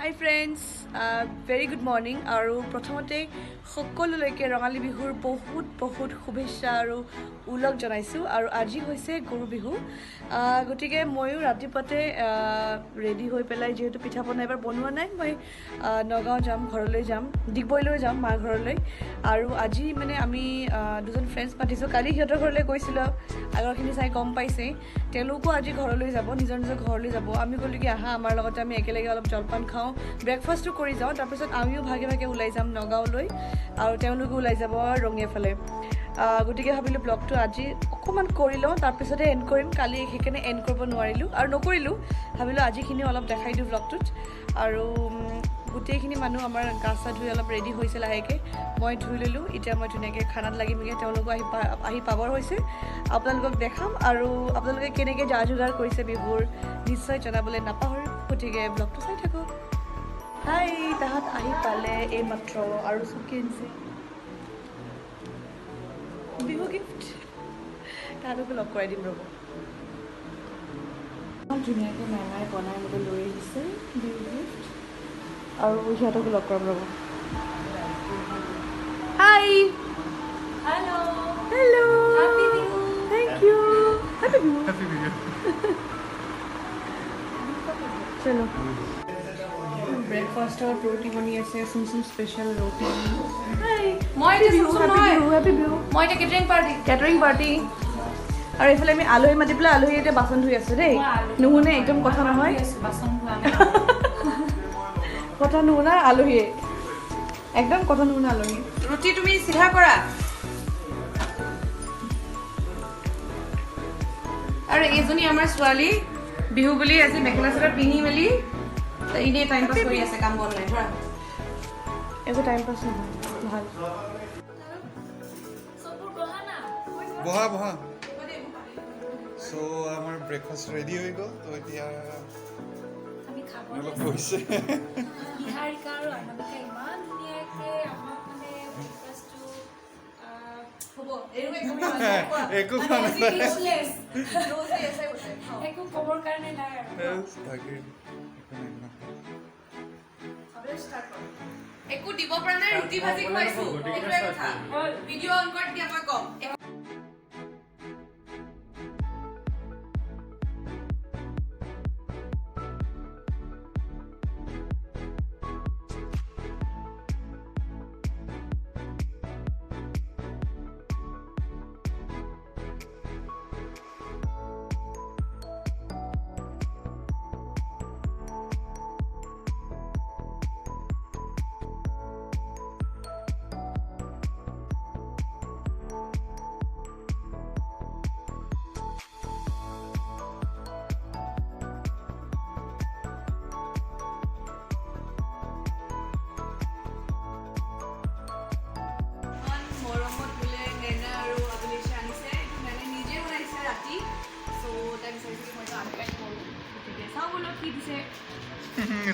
Hi friends, very good morning. আৰু প্ৰথমতে সকলোলৈকে ৰঙালী বিহুৰ বহুত শুভেচ্ছা আৰু উলগ জনাইছো আৰু আজি হৈছে গৰু বিহু গতিকে ময়ো ৰাতিপুৱাতে ৰেডি হৈ পেলাই যেহেতু পিঠা পনা এবাৰ বনোৱা নাই মই নগাঁও যাম ঘৰলৈ যাম ডিগবৈলৈ যাম মা ঘৰলৈ আৰু আজি মানে আমি দুজন ফ্ৰেণ্ডছ পাতিছোঁ কালি সিহঁতৰ ঘৰলৈ গৈছিলোঁ আগৰখিনি চাই গম পাইছে তেওঁলোকো আজি ঘৰলৈ যাব নিজৰ ঘৰলৈ যাব আমি ক'লো কি আহা আমাৰ লগতে আমি একেলগে অলপ জলপান খাওঁ ব্ৰেকফাষ্টটো কৰি যাওঁ তাৰপিছত আমিও ভাগে ভাগে ওলাই যাম নগাঁওলৈ আৰু তেওঁলোকো ওলাই যাব ৰঙিয়াফালে গতিকে ভাবিলোঁ ব্লগটো আজি অকণমান কৰি লওঁ তাৰপিছতে এণ্ড কৰিম কালি সেইকাৰণে এণ্ড কৰিব নোৱাৰিলোঁ আৰু নকৰিলোঁ ভাবিলোঁ আজিখিনি অলপ দেখাই দিওঁ ব্লগটোত আৰু গোটেইখিনি মানুহ আমাৰ গা চা ধুই অলপ ৰেডি হৈছে লাহেকৈ মই ধুই ল'লোঁ এতিয়া মই ধুনীয়াকৈ খানাত লাগিমগৈ তেওঁলোকো আহি পাবৰ হৈছে আপোনালোকক দেখাম আৰু আপোনালোকে কেনেকৈ যা যোগাৰ কৰিছে বিহুৰ নিশ্চয় জনাবলৈ নাপাহৰিব গতিকে ব্লগটো চাই থাকক হাই তাহাঁত আহি পালে এইমাত্ৰ আৰু চকী আনিছে বিহু গিফ্ট তাহাঁতকো লগ কৰাই দিম ৰ'ব ধুনীয়াকৈ মেমাই বনাই মেলি লৈ আহিছে বিহু গিফ্ট আৰু সিহঁতকো লগ কৰাম ৰ'ব hi hello' thank you happy Bihu চলো ব্ৰেকফাষ্টত ৰুটি বনি আছে চুম স্পেচিয়েল ৰুটি মই কেটাৰিং পাৰ্টি আৰু এইফালে আমি আলহী মাতি পেলাই আলহী এতিয়া বাচন ধুই আছোঁ দেই নুশুনে একদম কথা নহয় কথা নুশুনা আলহীয়ে একদম কথা নুশুনা আলহী ৰুটি তুমি চিধা কৰা আৰু এইজনী আমাৰ ছোৱালী বিহু বুলি আজি মেখেলা চাদৰ পিন্ধি মেলি এনেই টাইম পাছ কৰি আছে কাম বন নাই ধৰা একো টাইম পাছ নহয় ভাল বহা বহা সো আমাৰ ব্ৰেকফাষ্ট ৰেডি হৈ গ'ল তো এতিয়া অলপ হৈছে নিহাৰিকা আৰু আনন্দিকা ইমান ধুনীয়াকৈ আমাক মানে ব্ৰেকফাষ্টটো হ'ব একো খোৱা নাই একো ক'বৰ কাৰণে নাই একো দিব পৰা নাই ৰুটি ভাজি খুৱাইছো এইটোৱে কথা ভিডিঅ' অন কৰি দিয়া মই কম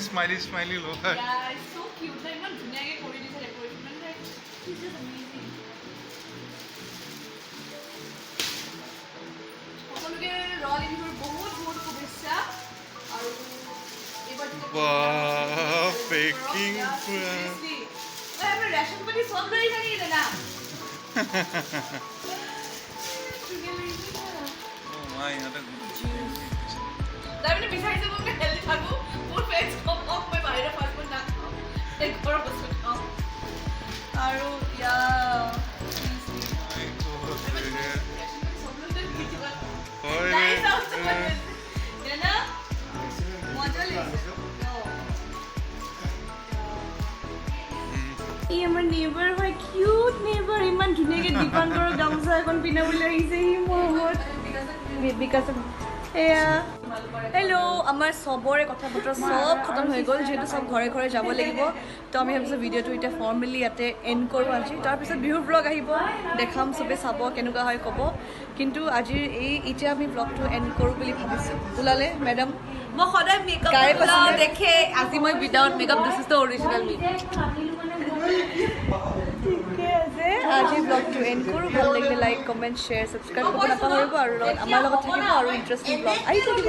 স্মাইলি স্মাইলি লোক সকলোকে ৰঙালী বিহুৰ বহুত শুভেচ্ছা আৰু পেকিং ৰেচন পাতি চব লৈ আহিছে না তাৰমানে বিচাৰিছে মই হেল্ডি থাকোঁ মোৰ ফ্ৰেণ্ডছ কম মই বাহিৰৰ ফাষ্টফুড নাখাওঁ ঘৰৰ বস্তু খাওঁ আৰু ই আমাৰ নেইবাৰ হয় কিউট নেইবাৰ ইমান ধুনীয়াকৈ দীপাংকৰৰ গামোচা এখন পিন্ধাবলৈ আহিছে সি মোৰ ঘৰত বিকাশ এয়া হেল্ল' আমাৰ চবৰে কথা বতৰা চব খতম হৈ গ'ল যিহেতু চব ঘৰে ঘৰে যাব লাগিব তো আমি ভাবিছোঁ ভিডিঅ'টো এতিয়া ফৰ্মেলি ইয়াতে এণ্ড কৰোঁ আজি তাৰপিছত বিহুৰ ব্লগ আহিব দেখাম চবে চাব কেনেকুৱা হয় ক'ব কিন্তু আজিৰ এতিয়া আমি ব্লগটো এণ্ড কৰোঁ বুলি ভাবিছোঁ ওলালে মেডাম মই সদায় মেকআপ দেখে আজি মই without makeup this is the original me ঠিকে আছে আজি ব্লগটো এণ্ড কৰোঁ ভাল লাগিলে লাইক কমেণ্ট শ্বেয়াৰ ছাবস্ক্ৰাইব কৰিব নাপাহৰিব আৰু আমাৰ লগত থাকিব আৰু ইণ্টাৰেষ্টিং ব্লগ আহি থাকিব